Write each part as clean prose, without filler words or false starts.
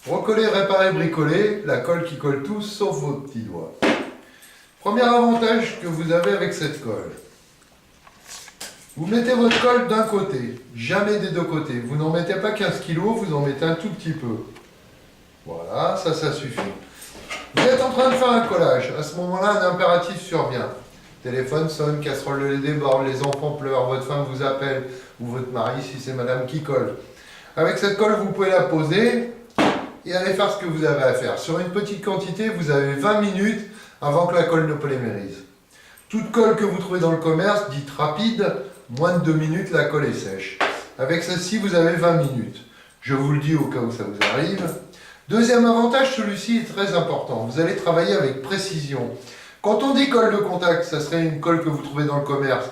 Recoller, réparer, bricoler, la colle qui colle tout sauf vos petits doigts. Premier avantage que vous avez avec cette colle. Vous mettez votre colle d'un côté, jamais des deux côtés. Vous n'en mettez pas 15 kg, vous en mettez un tout petit peu. Voilà, ça suffit. Vous êtes en train de faire un collage. À ce moment-là, un impératif survient. Téléphone sonne, casserole de lait déborde, les enfants pleurent, votre femme vous appelle, ou votre mari si c'est madame qui colle. Avec cette colle, vous pouvez la poser et aller faire ce que vous avez à faire. Sur une petite quantité, vous avez 20 minutes avant que la colle ne polymérise. Toute colle que vous trouvez dans le commerce, dite rapide, moins de 2 minutes, la colle est sèche. Avec celle-ci, vous avez 20 minutes. Je vous le dis au cas où ça vous arrive. Deuxième avantage, celui-ci est très important. Vous allez travailler avec précision. Quand on dit colle de contact, ça serait une colle que vous trouvez dans le commerce.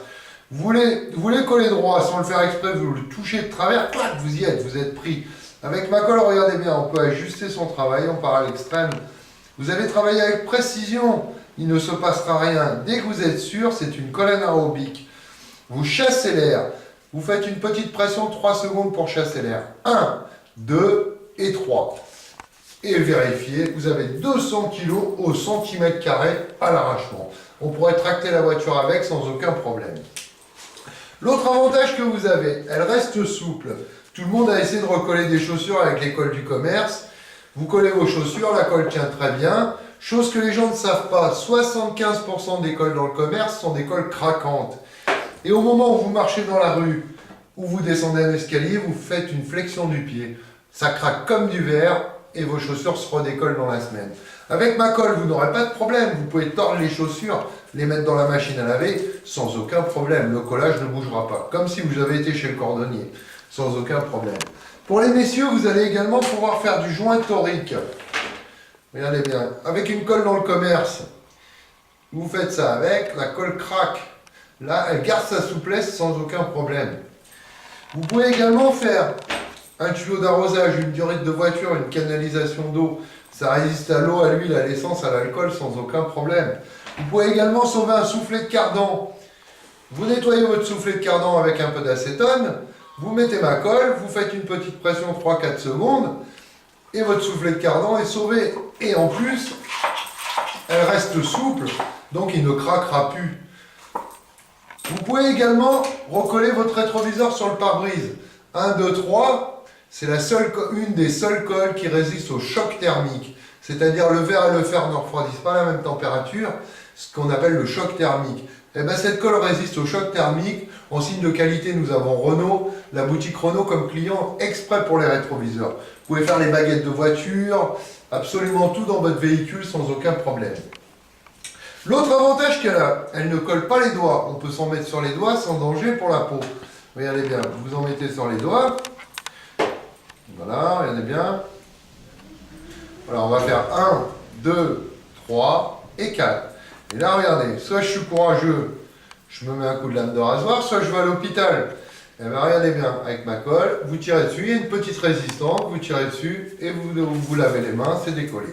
Vous voulez coller droit sans le faire exprès, vous le touchez de travers, clac, vous y êtes, vous êtes pris. Avec ma colle, regardez bien, on peut ajuster son travail, on part à l'extrême. Vous allez travailler avec précision, il ne se passera rien. Dès que vous êtes sûr, c'est une colle anaérobique. Vous chassez l'air, vous faites une petite pression de 3 secondes pour chasser l'air. 1, 2 et 3. Et vérifiez, vous avez 200 kg au centimètre carré à l'arrachement. On pourrait tracter la voiture avec sans aucun problème. L'autre avantage que vous avez, elle reste souple. Tout le monde a essayé de recoller des chaussures avec les colles du commerce. Vous collez vos chaussures, la colle tient très bien. Chose que les gens ne savent pas, 75% des colles dans le commerce sont des colles craquantes. Et au moment où vous marchez dans la rue, ou vous descendez un escalier, vous faites une flexion du pied. Ça craque comme du verre et vos chaussures se redécollent dans la semaine. Avec ma colle, vous n'aurez pas de problème. Vous pouvez tordre les chaussures, les mettre dans la machine à laver sans aucun problème. Le collage ne bougera pas, comme si vous avez été chez le cordonnier, sans aucun problème. Pour les messieurs, vous allez également pouvoir faire du joint torique. Regardez bien, avec une colle dans le commerce, vous faites ça avec, la colle craque. Là, elle garde sa souplesse sans aucun problème. Vous pouvez également faire un tuyau d'arrosage, une durite de voiture, une canalisation d'eau. Ça résiste à l'eau, à l'huile, à l'essence, à l'alcool sans aucun problème. Vous pouvez également sauver un soufflet de cardan. Vous nettoyez votre soufflet de cardan avec un peu d'acétone, vous mettez ma colle, vous faites une petite pression 3-4 secondes et votre soufflet de cardan est sauvé. Et en plus, elle reste souple, donc il ne craquera plus. Vous pouvez également recoller votre rétroviseur sur le pare-brise. 1, 2, 3, c'est une des seules colles qui résistent au choc thermique. C'est-à-dire le verre et le fer ne refroidissent pas à la même température, ce qu'on appelle le choc thermique. Et bien cette colle résiste au choc thermique. En signe de qualité, nous avons Renault, la boutique Renault comme client exprès pour les rétroviseurs. Vous pouvez faire les baguettes de voiture, absolument tout dans votre véhicule sans aucun problème. L'autre avantage qu'elle a, elle ne colle pas les doigts. On peut s'en mettre sur les doigts sans danger pour la peau. Regardez bien, vous en mettez sur les doigts. Voilà, regardez bien. Voilà, on va faire 1, 2, 3 et 4. Et là, regardez, soit je suis courageux, je me mets un coup de lame de rasoir, soit je vais à l'hôpital. Et bien, regardez bien, avec ma colle, vous tirez dessus, il y a une petite résistance, vous tirez dessus et vous lavez les mains, c'est décollé.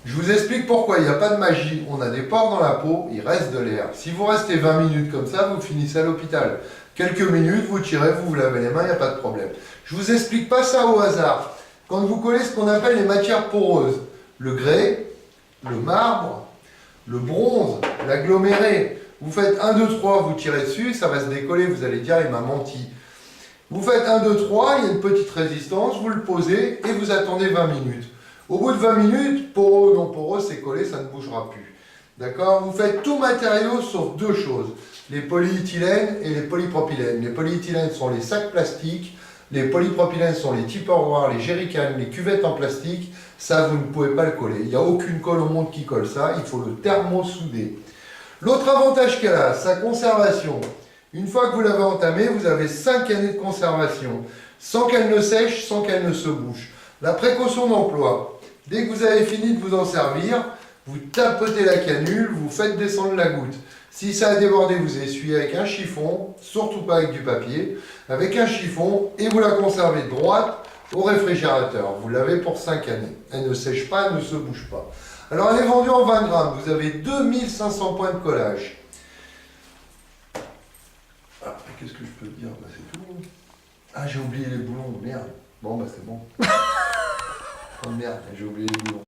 Je vous explique pourquoi, il n'y a pas de magie. On a des pores dans la peau, il reste de l'air. Si vous restez 20 minutes comme ça, vous finissez à l'hôpital. Quelques minutes, vous tirez, vous lavez les mains, il n'y a pas de problème. Je ne vous explique pas ça au hasard. Quand vous collez ce qu'on appelle les matières poreuses, le grès, le marbre, le bronze, l'aggloméré, vous faites 1, 2, 3, vous tirez dessus, ça va se décoller, vous allez dire il m'a menti. Vous faites 1, 2, 3, il y a une petite résistance, vous le posez et vous attendez 20 minutes. Au bout de 20 minutes, poreux ou non poreux, c'est collé, ça ne bougera plus. D'accord? Vous faites tout matériau sauf deux choses, les polyéthylènes et les polypropylènes. Les polyéthylènes sont les sacs plastiques, les polypropylènes sont les tupperwares, les jerrycans, les cuvettes en plastique. Ça, vous ne pouvez pas le coller. Il n'y a aucune colle au monde qui colle ça, il faut le thermosouder. L'autre avantage qu'elle a, sa conservation. Une fois que vous l'avez entamée, vous avez 5 années de conservation, sans qu'elle ne sèche, sans qu'elle ne se bouche. La précaution d'emploi, dès que vous avez fini de vous en servir, vous tapotez la canule, vous faites descendre la goutte. Si ça a débordé, vous essuyez avec un chiffon, surtout pas avec du papier, avec un chiffon, et vous la conservez droite au réfrigérateur. Vous l'avez pour 5 années. Elle ne sèche pas, elle ne se bouge pas. Alors elle est vendue en 20 grammes, vous avez 2500 points de collage. Ah, qu'est-ce que je peux dire? Bah, c'est tout. Ah, j'ai oublié les boulons, merde. Bon, bah c'est bon. merde, j'ai oublié le boulon.